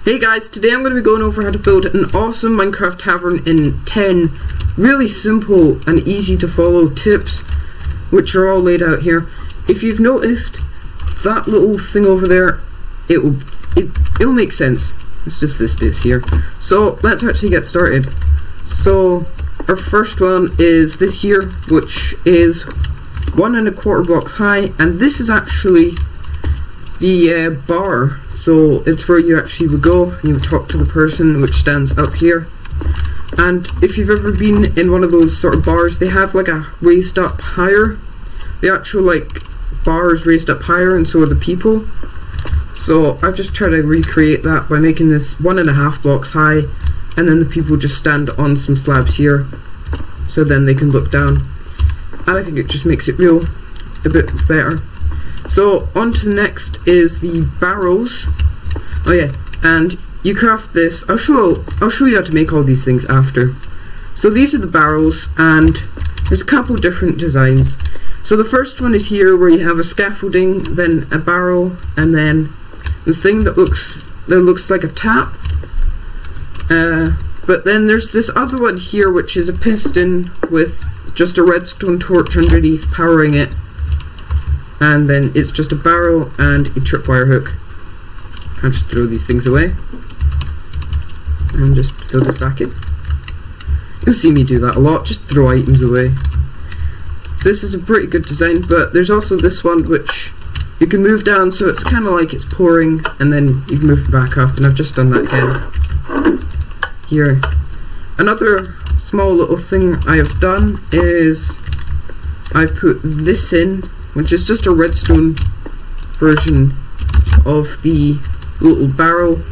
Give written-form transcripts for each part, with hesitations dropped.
Hey guys, today I'm going to be going over how to build an awesome Minecraft tavern in 10 really simple and easy to follow tips, which are all laid out here. If you've noticed that little thing over there, it'll make sense. It's just this bit here. So let's actually get started. So our first one is this here, which is 1 1/4 blocks high, and this is actually the bar. So it's where you actually would go and you would talk to the person, which stands up here. And if you've ever been in one of those sort of bars, they have like a raised up higher. The actual like bar is raised up higher, and so are the people. So I've just tried to recreate that by making this 1 1/2 blocks high, and then the people just stand on some slabs here, so then they can look down. And I think it just makes it feel a bit better. So on to the next is the barrels. Oh yeah, and you craft this. I'll show you how to make all these things after. So these are the barrels, and there's a couple different designs. So the first one is here, where you have a scaffolding, then a barrel, and then this thing that looks like a tap. But then there's this other one here, which is a piston with just a redstone torch underneath powering it. And then it's just a barrel and a tripwire hook. I'll just throw these things away and just fill this back in. You'll see me do that a lot, just throw items away. So this is a pretty good design, but there's also this one which you can move down, so it's kind of like it's pouring, and then you can move it back up, and I've just done that again. Here. Another small little thing I have done is I've put this in, which is just a redstone version of the little barrel.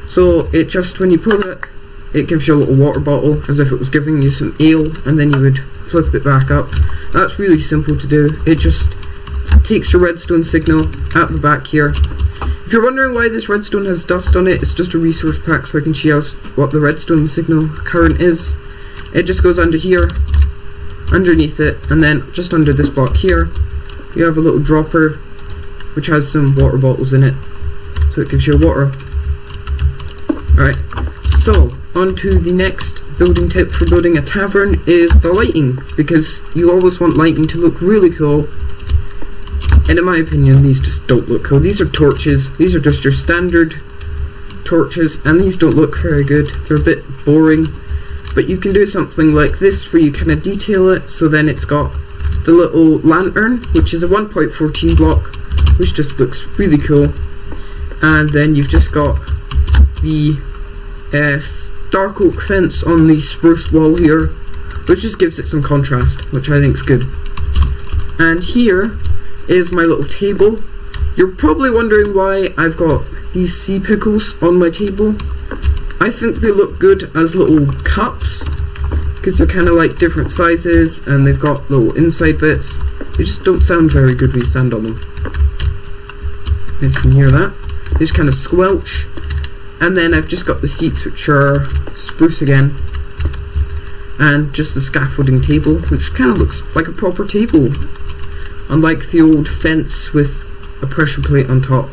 So it just, when you pull it, it gives you a little water bottle as if it was giving you some ale, and then you would flip it back up. That's really simple to do. It just takes your redstone signal at the back here. If you're wondering why this redstone has dust on it, it's just a resource pack so I can show you what the redstone signal current is. It just goes under here, underneath it, and then just under this block here you have a little dropper which has some water bottles in it, so it gives you water. Alright, so on to the next building tip for building a tavern is the lighting, because you always want lighting to look really cool, and in my opinion these just don't look cool. These are torches, these are just your standard torches, and these don't look very good. They're a bit boring, but you can do something like this where you kind of detail it, so then it's got the little lantern, which is a 1.14 block, which just looks really cool, and then you've just got the dark oak fence on the spruce wall here, which just gives it some contrast, which I think is good. And here is my little table. You're probably wondering why I've got these sea pickles on my table. I think they look good as little cups, because they're kind of like different sizes, and they've got little inside bits. They just don't sound very good when you stand on them. If you can hear that, they just kind of squelch. And then I've just got the seats, which are spruce again, and just the scaffolding table, which kind of looks like a proper table, unlike the old fence with a pressure plate on top.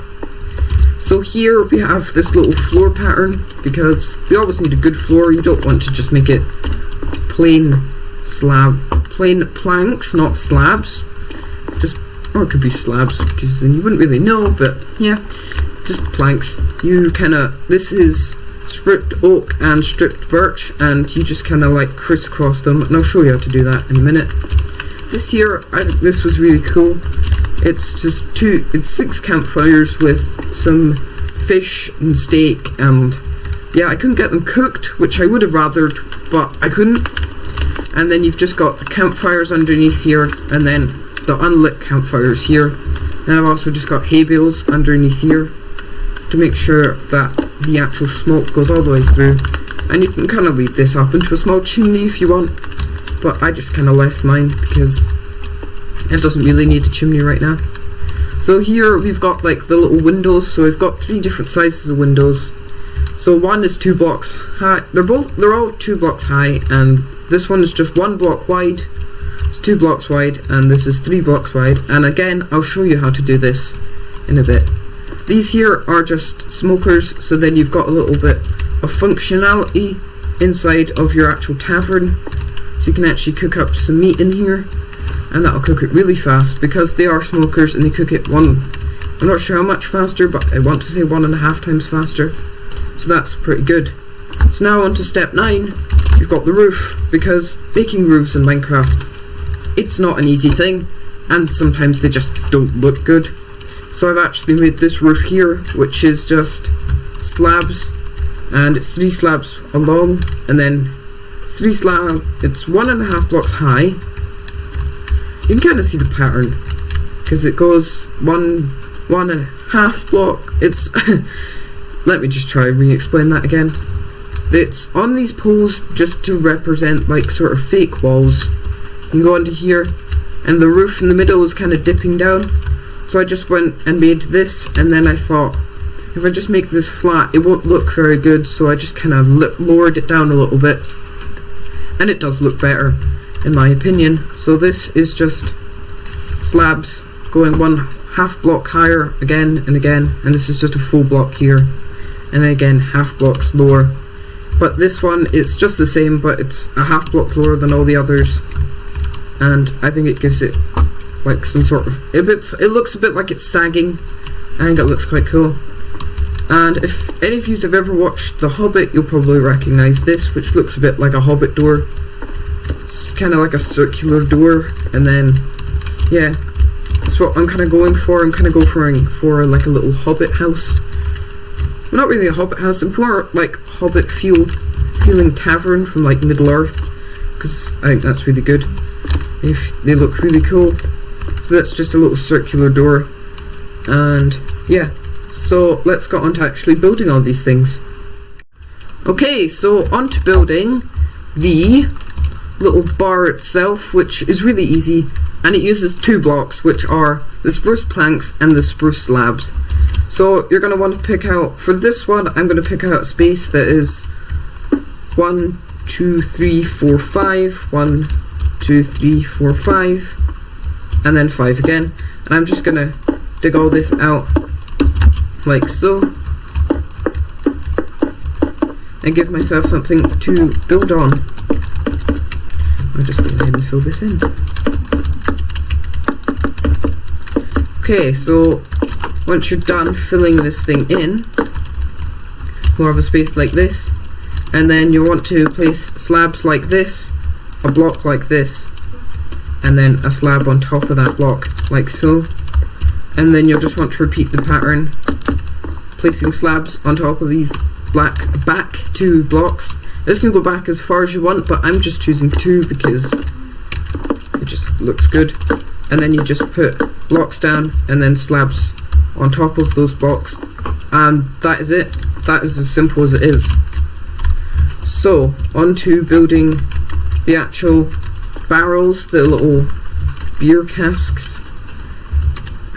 So here we have this little floor pattern, because we always need a good floor. You don't want to just make it plain planks, not slabs. Or it could be slabs, because then you wouldn't really know, but yeah, just planks. This is stripped oak and stripped birch, and you just kind of like crisscross them, and I'll show you how to do that in a minute. This here, I think this was really cool. It's just it's 6 campfires with some fish and steak, and yeah, I couldn't get them cooked, which I would have rathered, but I couldn't. And then you've just got the campfires underneath here, and then the unlit campfires here. And I've also just got hay bales underneath here to make sure that the actual smoke goes all the way through. And you can kind of leave this up into a small chimney if you want, but I just kind of left mine because it doesn't really need a chimney right now. So here we've got like the little windows. So we've got 3 different sizes of windows. So one is 2 blocks high. They're all 2 blocks high, and this one is just 1 block wide. It's 2 blocks wide, and this is 3 blocks wide. And again, I'll show you how to do this in a bit. These here are just smokers, so then you've got a little bit of functionality inside of your actual tavern. So you can actually cook up some meat in here, and that'll cook it really fast because they are smokers and they cook it I'm not sure how much faster, but I want to say 1.5 times faster. So that's pretty good. So now on to step 9. You've got the roof, because making roofs in Minecraft, it's not an easy thing, and sometimes they just don't look good. So I've actually made this roof here, which is just slabs, and it's 3 slabs along, and then it's 1.5 blocks high. You can kind of see the pattern, because it goes 1.5 block. It's let me just try and re-explain that again. It's on these poles just to represent like sort of fake walls. You can go into here, and the roof in the middle is kind of dipping down. So I just went and made this, and then I thought, if I just make this flat, it won't look very good, so I just kind of lowered it down a little bit. And it does look better, in my opinion. So this is just slabs going 1.5 block higher again and again, and this is just a full block here, and then again half blocks lower. But this one, it's just the same, but it's a half block lower than all the others, and I think it gives it like some sort of it looks a bit like it's sagging. I think it looks quite cool. And if any of you have ever watched The Hobbit, you'll probably recognise this, which looks a bit like a hobbit door. It's kind of like a circular door, and then yeah, that's what I'm kind of going for. I'm kind of going for like a little hobbit house. Well, not really a hobbit house, it's more like hobbit feeling tavern from like Middle Earth, because I think that's really good. They look really cool. So that's just a little circular door, and yeah. So let's get on to actually building all these things. Okay, so on to building the little bar itself, which is really easy, and it uses 2 blocks, which are the spruce planks and the spruce slabs. So you're going to want to pick out, for this one, I'm going to pick out a space that is 1, 2, 3, 4, 5, 1, 2, 3, 4, 5, and then 5 again. And I'm just going to dig all this out like so, and give myself something to build on. I'll just go ahead and fill this in. Okay, so once you're done filling this thing in, we'll have a space like this, and then you want to place slabs like this, a block like this, and then a slab on top of that block like so. And then you'll just want to repeat the pattern, placing slabs on top of these back 2 blocks. This can go back as far as you want, but I'm just choosing 2 because it just looks good. And then you just put blocks down and then slabs on top of those blocks, and that is it. That is as simple as it is. So on to building the actual barrels, the little beer casks.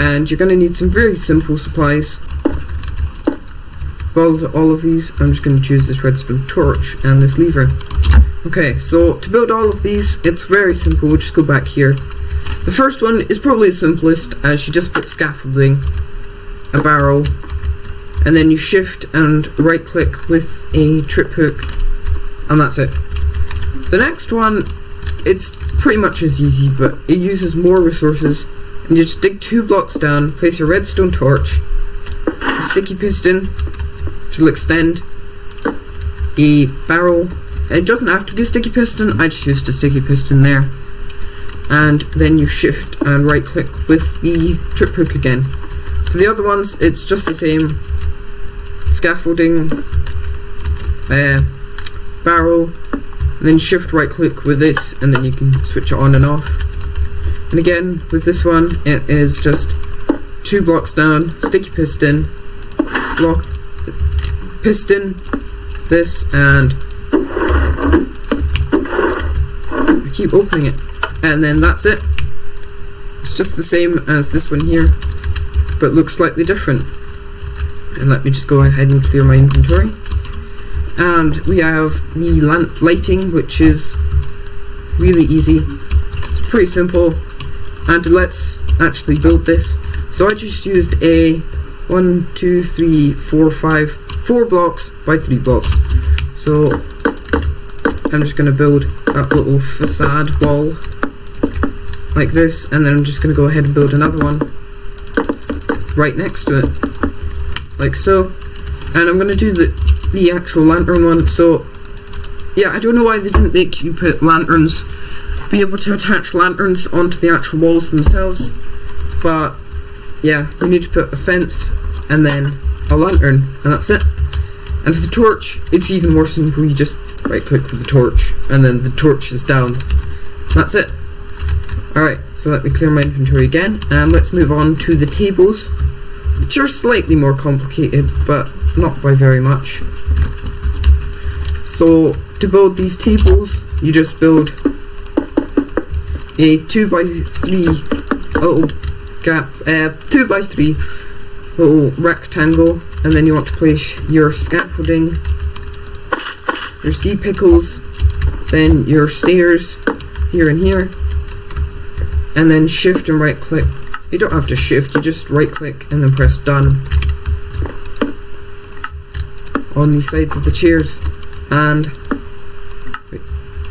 And you're going to need some very simple supplies. Well, all of these, I'm just going to choose this redstone torch and this lever. Okay, so to build all of these, it's very simple. We'll just go back here. The first one is probably the simplest, as you just put scaffolding, a barrel, and then you shift and right click with a trip hook, and that's it. The next one, it's pretty much as easy, but it uses more resources. And you just dig 2 blocks down, place a redstone torch, a sticky piston, which will extend, a barrel. It doesn't have to be a sticky piston, I just used a sticky piston there. And then you shift and right click with the trip hook again. For the other ones, it's just the same. Scaffolding, barrel, and then shift right click with this, and then you can switch it on and off. And again, with this one, it is just 2 blocks down, sticky piston, block, piston, this, and I keep opening it. And then that's it. It's just the same as this one here, but looks slightly different. And let me just go ahead and clear my inventory. And we have the lighting, which is really easy. It's pretty simple. And let's actually build this. So I just used a 1, 2, 3, 4, 5, 4 blocks by 3 blocks. So I'm just going to build that little facade wall like this, and then I'm just going to go ahead and build another one right next to it, like so. And I'm going to do the actual lantern one. So yeah, I don't know why they didn't make you put lanterns, be able to attach lanterns onto the actual walls themselves, but yeah, you need to put a fence and then a lantern, and that's it. And for the torch, it's even more simple. You just right click with the torch and then the torch is down. That's it. Alright, so let me clear my inventory again, and let's move on to the tables, which are slightly more complicated, but not by very much. So to build these tables, you just build a 2 by 3 little gap, 2 by 3 little rectangle, and then you want to place your scaffolding, your sea pickles, then your stairs here and here, and then shift and right click. You don't have to shift, you just right click and then press done on the sides of the chairs. And wait,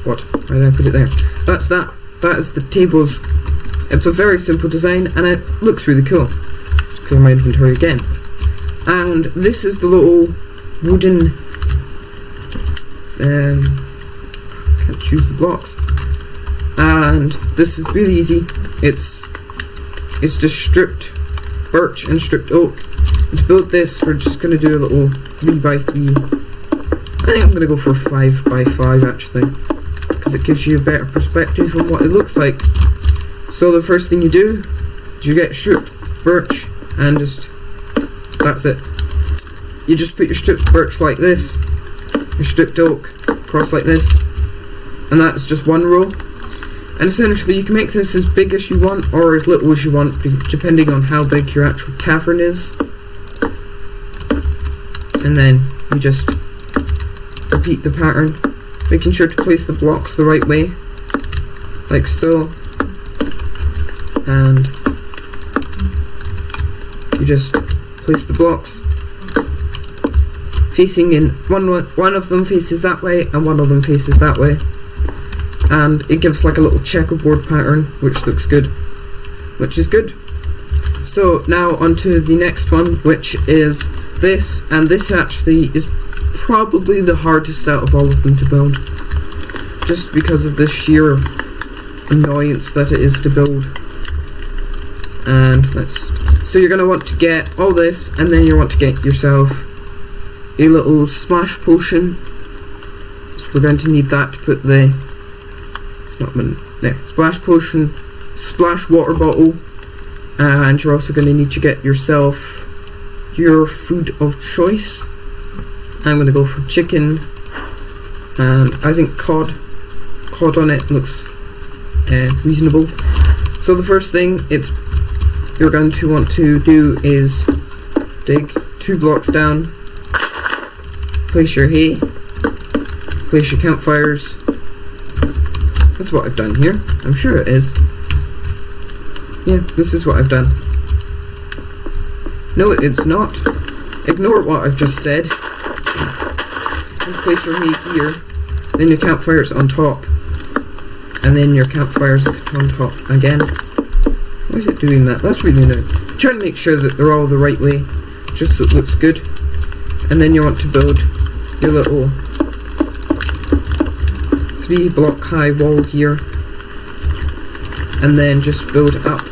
what? Why did I put it there? That's that. That is the tables. It's a very simple design and it looks really cool. Just clear my inventory again. And this is the little wooden can't choose the blocks. And this is really easy. It's just stripped birch and stripped oak. And to build this, we're just going to do a little 3 by 3. I think I'm going to go for 5 by 5 actually, because it gives you a better perspective on what it looks like. So the first thing you do is you get stripped birch, and just that's it. You just put your stripped birch like this, your stripped oak across like this, and that's just one row. And essentially you can make this as big as you want or as little as you want, depending on how big your actual tavern is. And then you just repeat the pattern, making sure to place the blocks the right way, like so. And you just place the blocks facing in, one of them faces that way and one of them faces that way. And it gives like a little checkerboard pattern, which looks good, which is good. So now onto the next one, which is this, and this actually is probably the hardest out of all of them to build, just because of the sheer annoyance that it is to build. And so you're going to want to get all this, and then you want to get yourself a little splash potion. So we're going to need that to put the splash potion, splash water bottle, and you're also going to need to get yourself your food of choice. I'm going to go for chicken, and I think cod on it looks reasonable. So the first thing you're going to want to do is dig 2 blocks down, place your hay, place your campfires. That's what I've done here. I'm sure it is. Yeah, this is what I've done. No, it's not. Ignore what I've just said. And place your hay here. Then your campfire's on top. And then your campfire's on top again. Why is it doing that? That's really annoying. Try to make sure that they're all the right way, just so it looks good. And then you want to build your little 3 block high wall here, and then just build it up.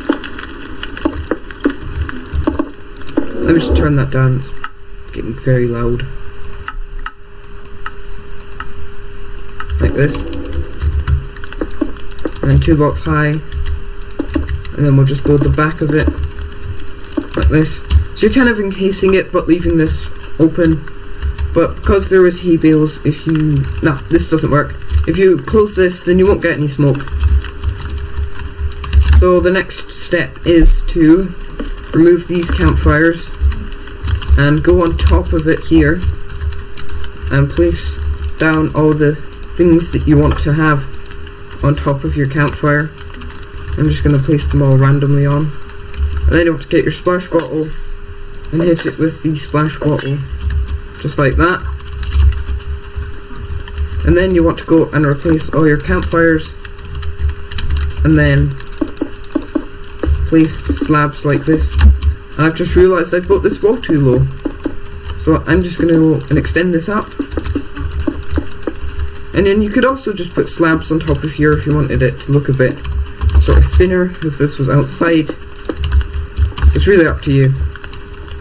Let me just turn that down, it's getting very loud. Like this. And then 2 blocks high, and then we'll just build the back of it like this. So you're kind of encasing it but leaving this open, but because there is hay bales, this doesn't work. If you close this, then you won't get any smoke. So the next step is to remove these campfires and go on top of it here and place down all the things that you want to have on top of your campfire. I'm just going to place them all randomly on. And then you want to get your splash bottle and hit it with the splash bottle, just like that. And then you want to go and replace all your campfires, and then place the slabs like this. And I've just realised I've built this wall too low, so I'm just going to go and extend this up. And then you could also just put slabs on top of here if you wanted it to look a bit sort of thinner if this was outside. It's really up to you.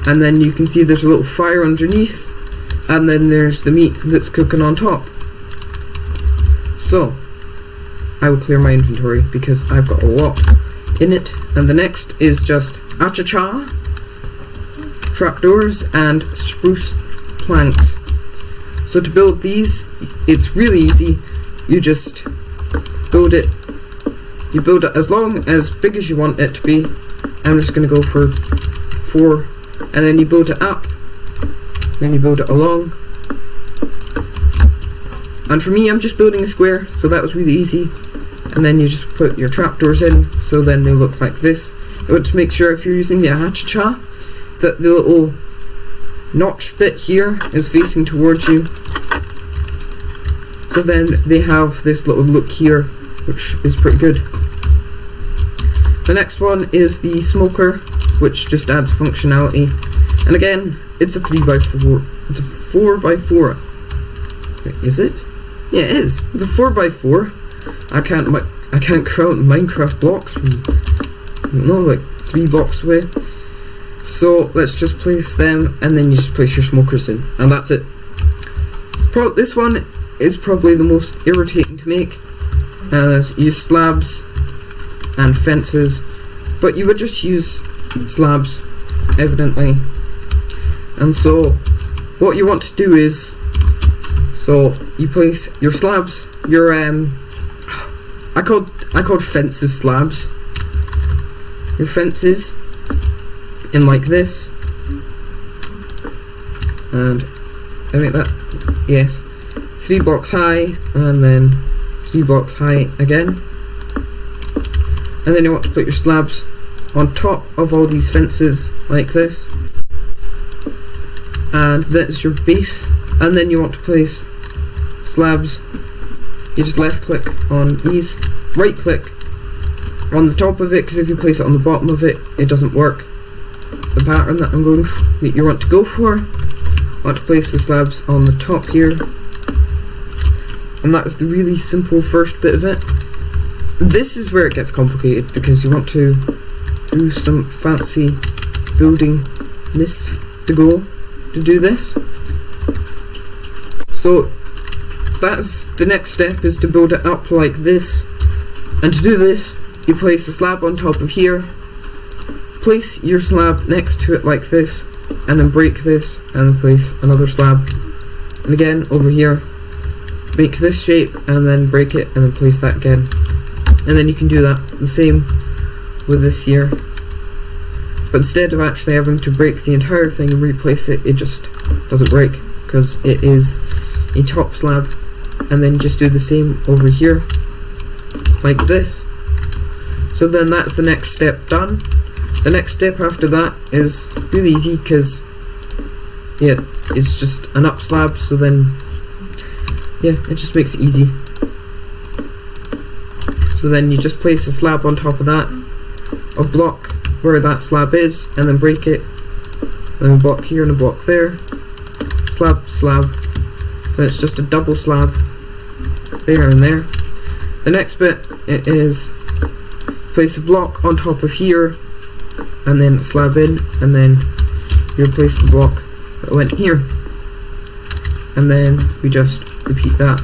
And then you can see there's a little fire underneath, and then there's the meat that's cooking on top. So I will clear my inventory because I've got a lot in it. And the next is just acha-cha, trapdoors, and spruce planks. So to build these, it's really easy. You just build it. You build it as big as you want it to be. I'm just going to go for 4, and then you build it up, then you build it along. And for me, I'm just building a square, so that was really easy. And then you just put your trapdoors in, so then they look like this. You want to make sure if you're using the acha-cha that the little notch bit here is facing towards you. So then they have this little look here, which is pretty good. The next one is the smoker, which just adds functionality. And again, it's a 3x4. It's a 4x4. Wait, is it? Yeah, it is. It's a 4x4. I can't count Minecraft blocks from, like 3 blocks away. So let's just place them, and then you just place your smokers in, and that's it. This one is probably the most irritating to make. Use slabs and fences, but you would just use slabs, evidently. And so what you want to do is, so you place your slabs, your I called fences slabs. Your fences in like this, and I make that, yes, 3 blocks high, and then 3 blocks high again. And then you want to put your slabs on top of all these fences like this, and that's your base. And then you want to place slabs. You just left click on these, right click on the top of it, because if you place it on the bottom of it, it doesn't work. The pattern that you want to go for, I want to place the slabs on the top here, and that is the really simple first bit of it. This is where it gets complicated, because you want to do some fancy buildingness to do this. So that's the next step, is to build it up like this. And to do this, you place a slab on top of here, place your slab next to it like this, and then break this, and then place another slab, and again over here, make this shape, and then break it, and then place that again. And then you can do that the same with this here, but instead of actually having to break the entire thing and replace it, it just doesn't break because it is a top slab. And then just do the same over here like this. So then that's the next step done. The next step after that is really easy, because yeah, it's just an up slab, so then yeah, it just makes it easy. So then you just place a slab on top of that, a block where that slab is, and then break it, and then a block here and a block there, slab, slab. Then it's just a double slab there and there. The next bit is place a block on top of here, and then a slab in, and then you replace the block that went here, and then we just repeat that.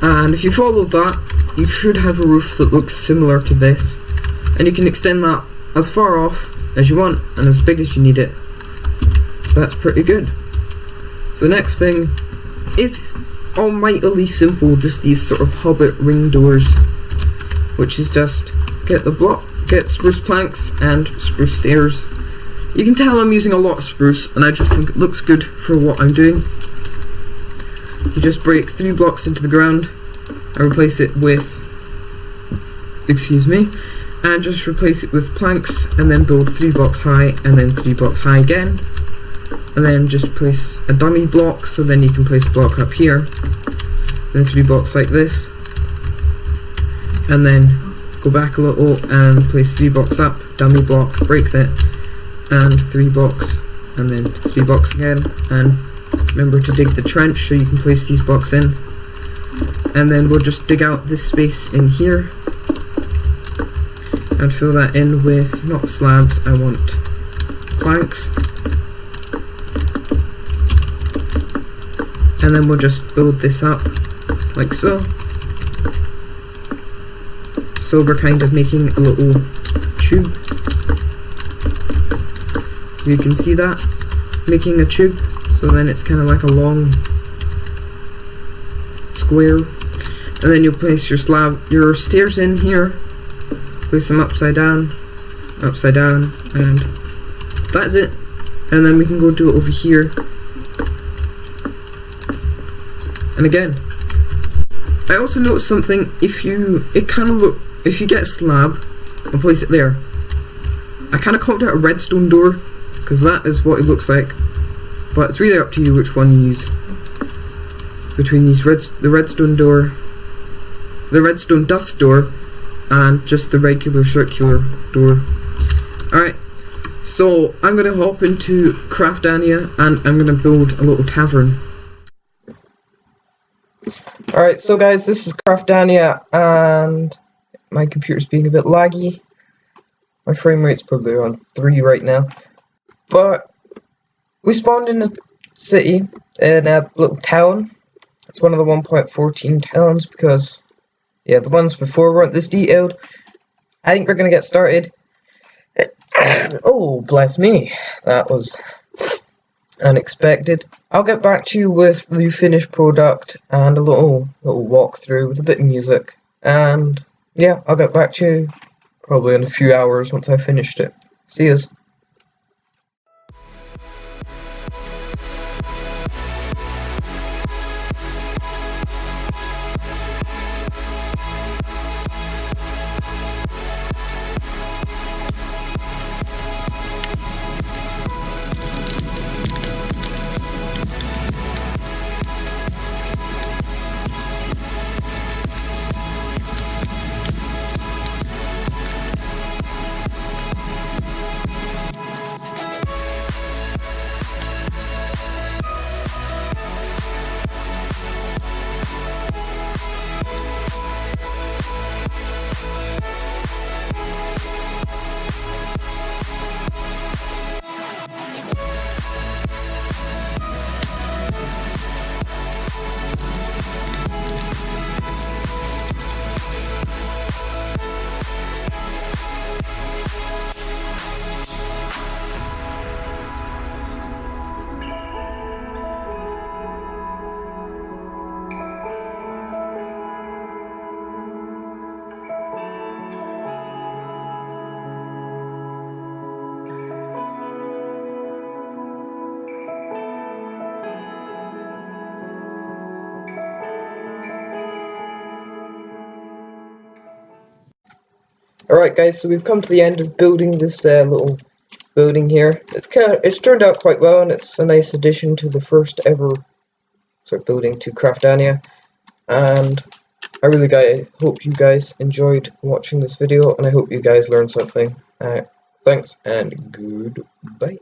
And if you follow that, you should have a roof that looks similar to this, and you can extend that as far off as you want and as big as you need it. That's pretty good. So the next thing is almightily simple, just these sort of hobbit ring doors, which is just get spruce planks and spruce stairs. You can tell I'm using a lot of spruce, and I just think it looks good for what I'm doing. You just break 3 blocks into the ground and replace it with, and just replace it with planks, and then build 3 blocks high and then 3 blocks high again, and then just place a dummy block, so then you can place a block up here, then 3 blocks like this, and then go back a little and place 3 blocks up, dummy block, break that, and 3 blocks, and then 3 blocks again, and remember to dig the trench so you can place these blocks in. And then we'll just dig out this space in here and fill that in with, not slabs, I want planks. And then we'll just build this up like so. So we're kind of making a little tube. You can see that, making a tube, so then it's kind of like a long square. And then you'll place your stairs in here, place them upside down, and that's it. And then we can go do it over here. And again, I also noticed something. If you get a slab and place it there, I kind of called it a redstone door because that is what it looks like. But it's really up to you which one you use between these the redstone door, the redstone dust door, and just the regular circular door. Alright, so I'm going to hop into Craftania and I'm going to build a little tavern. Alright, so guys, this is Craftania and my computer's being a bit laggy. My frame rate's probably around 3 right now. But we spawned in a city, in a little town. It's one of the 1.14 towns because, yeah, the ones before weren't this detailed. I think we're going to get started. Oh, bless me. That was unexpected. I'll get back to you with the finished product and a little walkthrough with a bit of music. And, yeah, I'll get back to you probably in a few hours once I've finished it. See yous. Alright guys, so we've come to the end of building this little building here. It's turned out quite well, and it's a nice addition to the first ever sort of building to Craftania. And I really hope you guys enjoyed watching this video, and I hope you guys learned something. Thanks and goodbye.